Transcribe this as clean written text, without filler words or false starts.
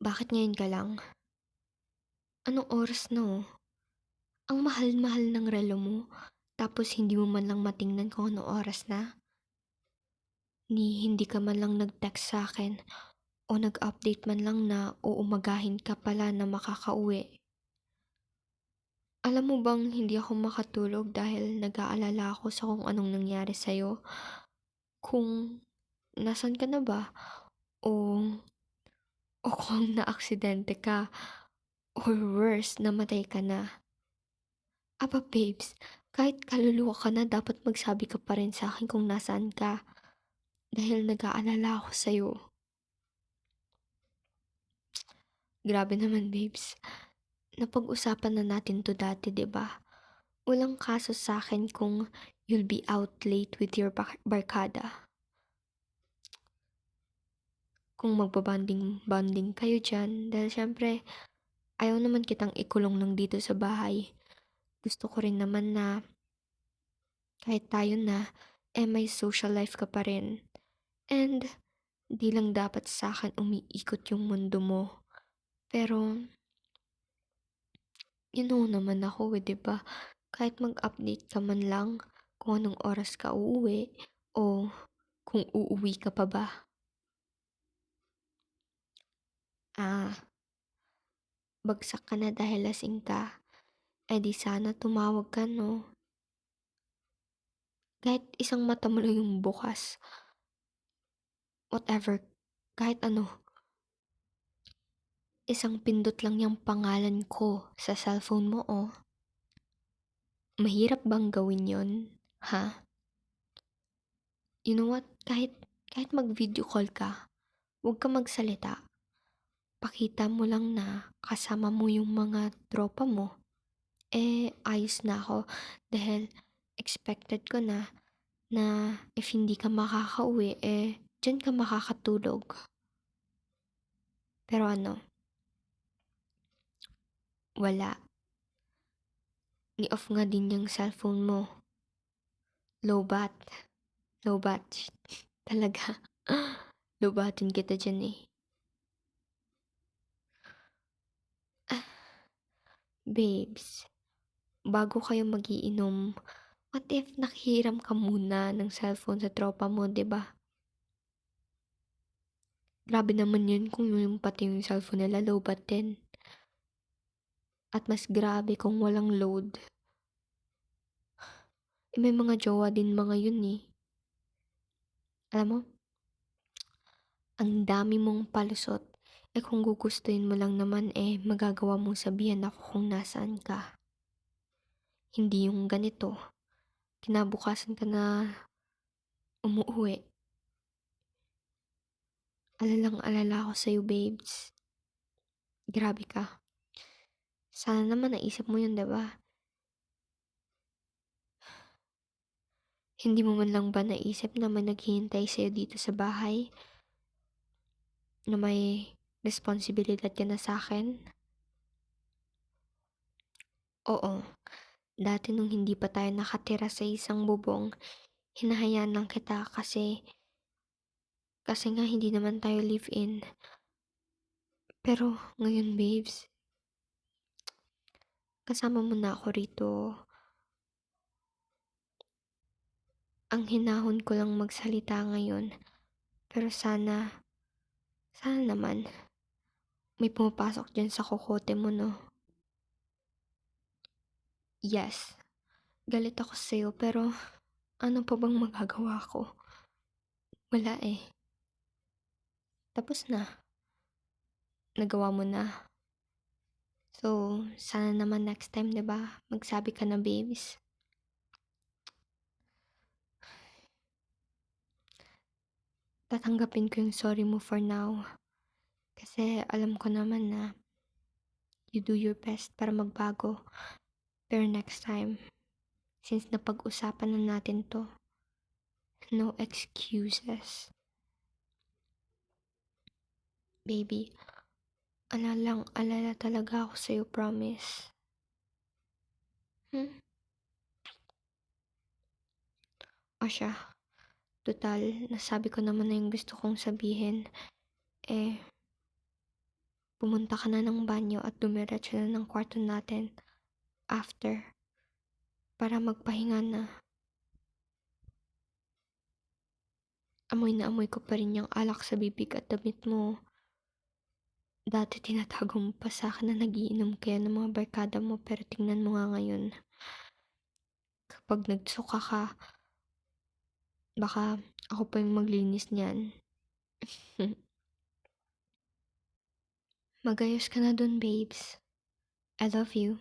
Bakit ngayon ka lang? Anong oras na, oh? Ang mahal-mahal ng relo mo, tapos hindi mo man lang matingnan kung anong oras na? Hindi ka man lang nag-text sa'kin o nag-update man lang na uumagahin ka pala na makakauwi. Alam mo bang hindi ako makatulog dahil nag-aalala ako sa kung anong nangyari sa'yo? Kung nasan ka na ba? O, o kung naaksidente ka? Or worse, namatay ka na? Aba babes, kahit kaluluwa ka na dapat magsabi ka pa rin sa'kin kung nasaan ka. Dahil nag-aalala ako sa'yo. Grabe naman babes. Napag-usapan na natin 'to dati, 'di ba? Walang kaso sa'kin kung you'll be out late with your barkada. Kung magba-bonding kayo diyan dahil siyempre ayaw naman kitang ikulong lang dito sa bahay. Gusto ko rin naman na kahit tayo na, may social life ka pa rin. And di lang dapat sa'kin umiikot yung mundo mo. Pero you know naman ako, 'di ba? Kahit mag-update ka man lang kung anong oras ka uuwi o kung uuwi ka pa ba. Ah, bagsak ka na dahil lasing ka. Eh di sana tumawag ka, no? Kahit isang mata mo lang yung bukas. Whatever. Kahit ano. Isang pindot lang yung pangalan ko sa cellphone mo, oh. Mahirap bang gawin yon? Ha? You know what? Kahit mag-video call ka, huwag ka magsalita. Pakita mo lang na kasama mo yung mga tropa mo. Ayos na ako dahil expected ko na if hindi ka makakauwi, dyan ka makakatulog. Pero ano, wala. Ni-off nga din yung cellphone mo. Low bat. Low bat. Talaga. Low batin kita dyan eh. Ah, babes, bago kayo magiinom, what if nakahiram ka muna ng cellphone sa tropa mo, 'di ba? Grabe naman yun kung yung pati yung cellphone nila lowbat din. At mas grabe kung walang load. May mga jowa din mga yun eh. Alam mo, ang dami mong palusot. Kung gugustuhin mo lang naman magagawa mong sabihan ako kung nasaan ka. Hindi yung ganito. Kinabukasan ka na umuwi. Alalang-alala ako sa'yo, babes. Grabe ka. Sana naman naisip mo yun, diba? Hindi mo man lang ba naisip na may naghihintay sa'yo dito sa bahay? Na may responsibilidad ka na sa'kin? Oo, dati nung hindi pa tayo nakatira sa isang bubong, hinahayaan lang kita kasi nga hindi naman tayo live-in. Pero ngayon, babes, kasama mo na ako rito. Ang hinahon ko lang magsalita ngayon. Pero sana naman, may pumapasok dyan sa kokote mo, no? Yes, galit ako sa'yo pero ano pa bang magagawa ko? Wala eh. Tapos na. Nagawa mo na. So, sana naman next time, 'di ba? Magsabi ka na, babes. Tatanggapin ko yung sorry mo for now. Kasi alam ko naman na you do your best para magbago. Pero next time, since napag-usapan na natin to, no excuses. Baby, alala talaga ako sa'yo, promise. Hmm? O siya, total, nasabi ko naman na yung gusto kong sabihin. Eh, pumunta ka na ng banyo at dumiretso na ng kwarto natin after para magpahinga na. Amoy na amoy ko pa rin yung alak sa bibig at damit mo. Dati tinatago mo pa sa'kin na nagiinom ka ng mga barkada mo pero tingnan mo nga ngayon. Kapag nagsuka ka, baka ako pa yung maglinis niyan. Magayos ka na dun, babes. I love you.